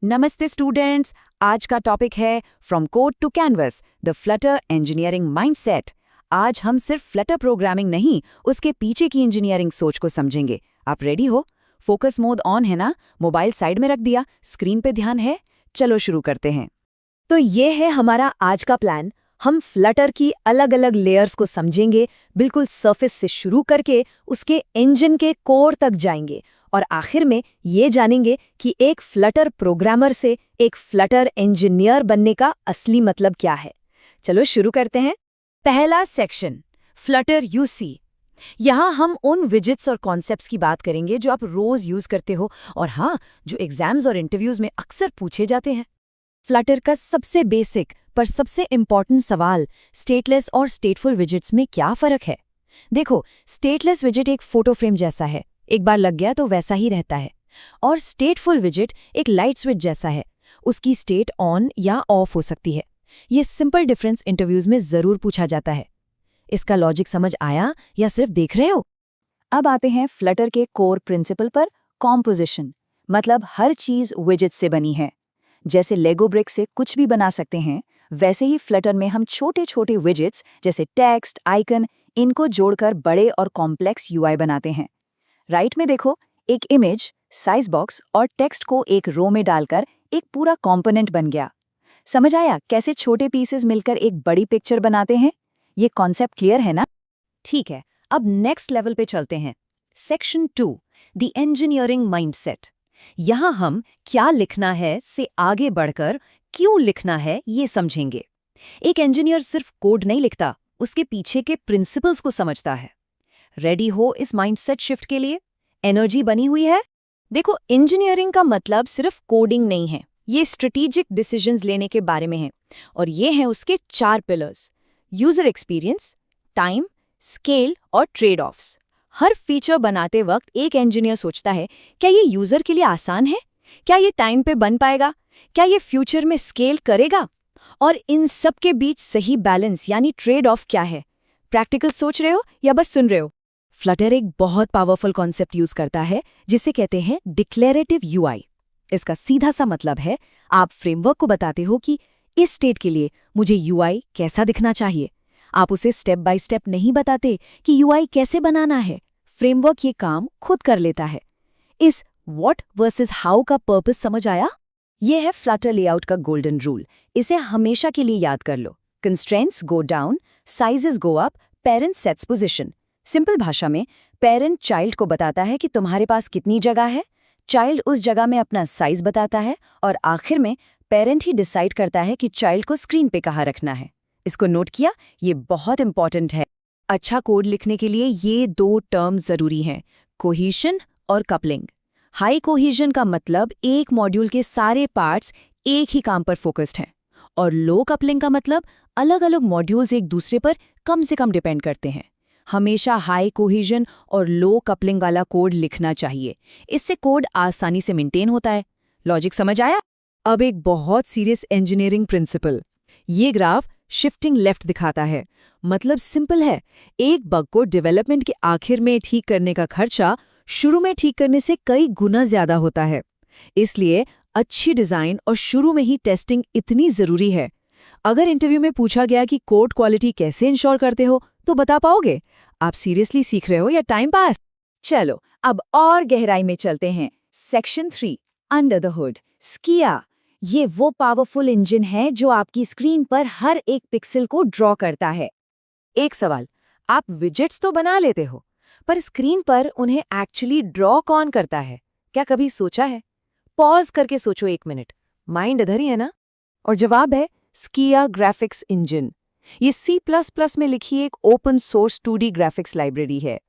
नमस्ते स्टूडेंट्स। आज का टॉपिक है from code to canvas the Flutter engineering mindset. आज हम सिर्फ फ्लटर प्रोग्रामिंग नहीं, उसके पीछे की इंजीनियरिंग सोच को समझेंगे। आप रेडी हो? फोकस मोड ऑन है ना? मोबाइल साइड में रख दिया, स्क्रीन पे ध्यान है? चलो शुरू करते हैं। तो ये है हमारा आज का प्लान। हम फ्लटर की अलग अलग लेयर्स को समझेंगे, बिल्कुल सरफेस से शुरू करके उसके इंजन के कोर तक जाएंगे और आखिर में ये जानेंगे कि एक फ्लटर प्रोग्रामर से एक फ्लटर इंजीनियर बनने का असली मतलब क्या है। चलो शुरू करते हैं। पहला सेक्शन, फ्लटर यूसी। यहाँ हम उन विजेट्स और कॉन्सेप्ट्स की बात करेंगे जो आप रोज यूज करते हो और हाँ, जो एग्जाम्स और इंटरव्यूज में अक्सर पूछे जाते हैं। फ्लटर का सबसे बेसिक पर सबसे इम्पॉर्टेंट सवाल, स्टेटलेस और स्टेटफुल विजेट्स में क्या फ़र्क है। देखो, स्टेटलेस विजेट एक फोटो फ्रेम जैसा है, एक बार लग गया तो वैसा ही रहता है। और स्टेटफुल विजेट एक लाइट स्विच जैसा है, उसकी स्टेट ऑन या ऑफ हो सकती है। ये सिंपल डिफरेंस इंटरव्यूज में ज़रूर पूछा जाता है। इसका लॉजिक समझ आया या सिर्फ देख रहे हो? अब आते हैं फ्लटर के कोर प्रिंसिपल पर, कॉम्पोजिशन। मतलब हर चीज़ विजेट से बनी है। जैसे लेगो ब्रिक से कुछ भी बना सकते हैं, वैसे ही फ्लटर में हम छोटे छोटे विजेट्स जैसे टेक्स्ट, आइकन, इनको जोड़कर बड़े और कॉम्प्लेक्स यूआई बनाते हैं। राइट में देखो, एक इमेज, साइज बॉक्स और टेक्स्ट को एक रो में डालकर एक पूरा कंपोनेंट बन गया। समझ आया कैसे छोटे पीसेस मिलकर एक बड़ी पिक्चर बनाते हैं? ये कॉन्सेप्ट क्लियर है ना? ठीक है, अब नेक्स्ट लेवल पे चलते हैं। Section 2, the engineering mindset. यहाँ हम क्या लिखना है से आगे बढ़कर क्यों लिखना है ये समझेंगे। एक इंजीनियर सिर्फ कोड नहीं लिखता, उसके पीछे के प्रिंसिपल्स को समझता है। रेडी हो इस माइंडसेट शिफ्ट के लिए? एनर्जी बनी हुई है? देखो, इंजीनियरिंग का मतलब सिर्फ कोडिंग नहीं है, ये स्ट्रेटेजिक डिसीजंस लेने के बारे में है। और ये हैं उसके 4 pillars: user experience, time, scale और ट्रेड ऑफ्स। हर फीचर बनाते वक्त एक इंजीनियर सोचता है, क्या ये यूजर के लिए आसान है? क्या ये टाइम पे बन पाएगा? क्या ये फ्यूचर में स्केल करेगा? और इन सब के बीच सही बैलेंस यानी ट्रेड ऑफ क्या है? प्रैक्टिकल सोच रहे हो या बस सुन रहे हो? फ्लटर एक बहुत पावरफुल कॉन्सेप्ट यूज करता है जिसे कहते हैं डिक्लेरेटिव यूआई। इसका सीधा सा मतलब है, आप फ्रेमवर्क को बताते हो कि इस स्टेट के लिए मुझे यूआई कैसा दिखना चाहिए। आप उसे स्टेप बाय स्टेप नहीं बताते कि यूआई कैसे बनाना है, फ्रेमवर्क ये काम खुद कर लेता है। इस व्हाट वर्सेस हाउ का पर्पस समझ आया? ये है फ्लटर लेआउट का गोल्डन रूल। इसे हमेशा के लिए याद कर लो। Constraints go down, sizes go up, parent sets position. Simple भाषा में, पेरेंट चाइल्ड को बताता है कि तुम्हारे पास कितनी जगह है, चाइल्ड उस जगह में अपना साइज बताता है और आखिर में पेरेंट ही डिसाइड करता है कि चाइल्ड को स्क्रीन पे कहाँ रखना है। इसको नोट किया? ये बहुत इंपॉर्टेंट है। अच्छा कोड लिखने के लिए ये 2 टर्म जरूरी हैं, कोहीशन और कपलिंग। हाई कोहीशन का मतलब एक मॉड्यूल के सारे पार्ट्स एक ही काम पर फोकस्ड हैं, और लो कपलिंग का मतलब अलग अलग मॉड्यूल्स एक दूसरे पर कम से कम डिपेंड करते हैं। हमेशा हाई कोहीशन और लो कपलिंग वाला कोड लिखना चाहिए, इससे कोड आसानी से मेंटेन होता है। लॉजिक समझ आया? अब एक बहुत सीरियस इंजीनियरिंग प्रिंसिपल। ये ग्राफ शिफ्टिंग लेफ्ट दिखाता है। मतलब सिंपल है, एक बग को डेवलपमेंट के आखिर में ठीक करने का खर्चा शुरू में ठीक करने से कई गुना ज्यादा होता है। इसलिए अच्छी डिजाइन और शुरू में ही टेस्टिंग इतनी जरूरी है। अगर इंटरव्यू में पूछा गया कि कोड क्वालिटी कैसे इंश्योर करते हो, तो बता पाओगे? आप सीरियसली सीख रहे हो या टाइम पास? चलो अब और गहराई में चलते हैं। Section 3, under the hood, Skia. ये वो पावरफुल इंजन है जो आपकी स्क्रीन पर हर एक पिक्सल को ड्रॉ करता है। एक सवाल, आप विजेट्स तो बना लेते हो, पर स्क्रीन पर उन्हें एक्चुअली ड्रॉ कौन करता है? क्या कभी सोचा है? पॉज करके सोचो 1 मिनट, माइंड इधर ही है ना? और जवाब है स्किया ग्राफिक्स इंजन। ये C++ में लिखी एक open source 2D graphics library है।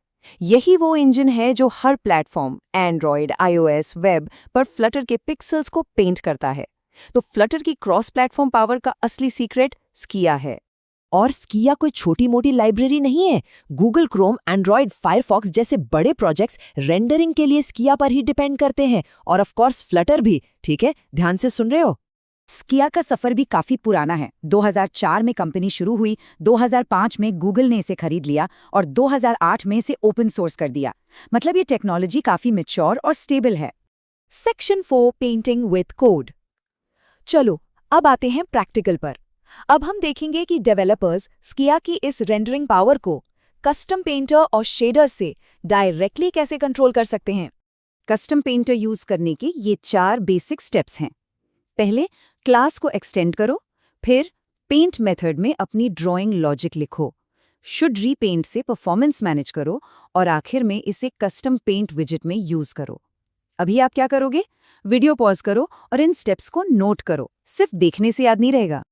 यही वो इंजन है जो हर प्लेटफॉर्म, एंड्रॉयड, iOS, वेब पर फ्लटर के पिक्सल्स को पेंट करता है। तो फ्लटर की क्रॉस प्लेटफॉर्म पावर का असली सीक्रेट स्किया है। और स्किया कोई छोटी मोटी लाइब्रेरी नहीं है। गूगल क्रोम, एंड्रॉयड, फायरफॉक्स जैसे बड़े प्रोजेक्ट्स रेंडरिंग के लिए स्किया पर ही डिपेंड करते हैं, और ऑफ कोर्स फ्लटर भी। ठीक है, ध्यान से सुन रहे हो? स्किया का सफर भी काफी पुराना है। 2004 में कंपनी शुरू हुई, 2005 में गूगल ने इसे खरीद लिया और 2008 में इसे ओपन सोर्स कर दिया। मतलब ये टेक्नोलॉजी काफी मैच्योर और स्टेबल है। Section 4, painting with code. चलो अब आते हैं प्रैक्टिकल पर। अब हम देखेंगे कि डेवलपर्स स्किया की इस रेंडरिंग पावर को कस्टम पेंटर और शेडर से डायरेक्टली कैसे कंट्रोल कर सकते हैं। कस्टम पेंटर यूज करने के ये 4 बेसिक स्टेप्स हैं। पहले क्लास को एक्सटेंड करो, फिर पेंट मेथड में अपनी ड्राइंग लॉजिक लिखो, शुड रीपेंट से परफॉर्मेंस मैनेज करो और आखिर में इसे कस्टम पेंट विजेट में यूज करो। अभी आप क्या करोगे? वीडियो पॉज करो और इन स्टेप्स को नोट करो, सिर्फ देखने से याद नहीं रहेगा।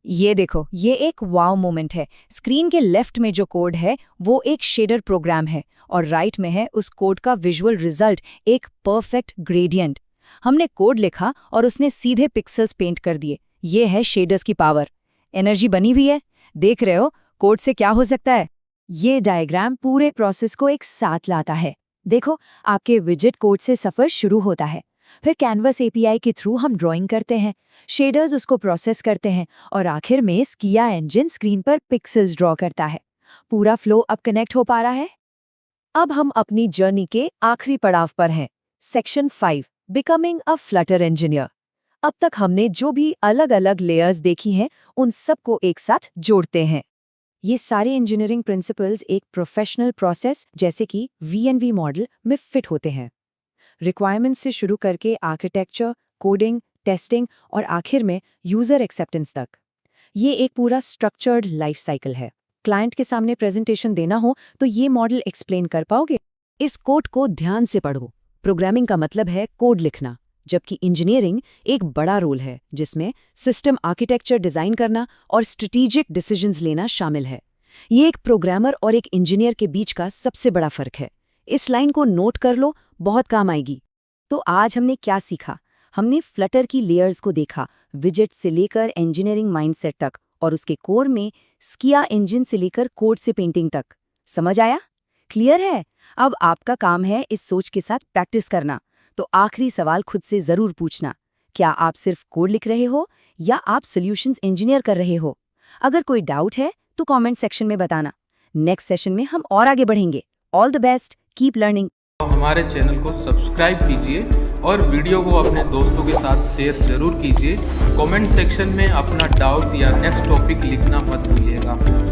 ये देखो, ये एक वाव मोमेंट है। स्क्रीन के लेफ्ट में जो कोड है वो एक शेडर प्रोग्राम है और राइट में है उस कोड का विजुअल रिजल्ट, एक परफेक्ट ग्रेडियंट। हमने कोड लिखा और उसने सीधे पिक्सेल्स पेंट कर दिए। ये है शेडर्स की पावर। एनर्जी बनी हुई है। देख रहे हो कोड से क्या हो सकता है? ये डायग्राम पूरे प्रोसेस को एक साथ लाता है। देखो, आपके विजेट कोड से सफर शुरू होता है, फिर कैनवस एपीआई के थ्रू हम ड्राइंग करते हैं, शेडर्स उसको प्रोसेस करते हैं और आखिर में स्किया इंजन स्क्रीन पर पिक्सेल्स ड्रॉ करता है। पूरा फ्लो अब कनेक्ट हो पा रहा है। अब हम अपनी जर्नी के आखिरी पड़ाव पर हैं, section 5, becoming a Flutter engineer. अब तक हमने जो भी अलग अलग लेयर्स देखी हैं उन सबको एक साथ जोड़ते हैं। ये सारे इंजीनियरिंग प्रिंसिपल्स एक प्रोफेशनल प्रोसेस जैसे कि वी मॉडल में फिट होते हैं। रिक्वायरमेंट्स से शुरू करके आर्किटेक्चर, कोडिंग, टेस्टिंग और आखिर में यूजर एक्सेप्टेंस तक। ये एक पूरा स्ट्रक्चर्ड लाइफ साइकिल है। क्लाइंट के सामने प्रेजेंटेशन देना हो तो ये मॉडल एक्सप्लेन कर पाओगे। इस कोड को ध्यान से पढ़ो। प्रोग्रामिंग का मतलब है कोड लिखना, जबकि इंजीनियरिंग एक बड़ा रोल है जिसमें सिस्टम आर्किटेक्चर डिजाइन करना और स्ट्रेटेजिक डिसीजंस लेना शामिल है। ये एक प्रोग्रामर और एक इंजीनियर के बीच का सबसे बड़ा फर्क है। इस लाइन को नोट कर लो, बहुत काम आएगी। तो आज हमने क्या सीखा? हमने फ्लटर की लेयर्स को देखा, विजेट से लेकर इंजीनियरिंग माइंडसेट तक और उसके कोर में स्किया इंजन से लेकर कोड से पेंटिंग तक। समझ आया? क्लियर है? अब आपका काम है इस सोच के साथ प्रैक्टिस करना। तो आखिरी सवाल खुद से जरूर पूछना, क्या आप सिर्फ कोड लिख रहे हो या आप सॉल्यूशंस इंजीनियर कर रहे हो? अगर कोई डाउट है तो कमेंट सेक्शन में बताना। नेक्स्ट सेशन में हम और आगे बढ़ेंगे। All the best, keep learning. हमारे चैनल को सब्सक्राइब कीजिए और वीडियो को अपने दोस्तों के साथ शेयर जरूर कीजिए। कमेंट सेक्शन में अपना डाउट या नेक्स्ट टॉपिक लिखना मत भूलिएगा।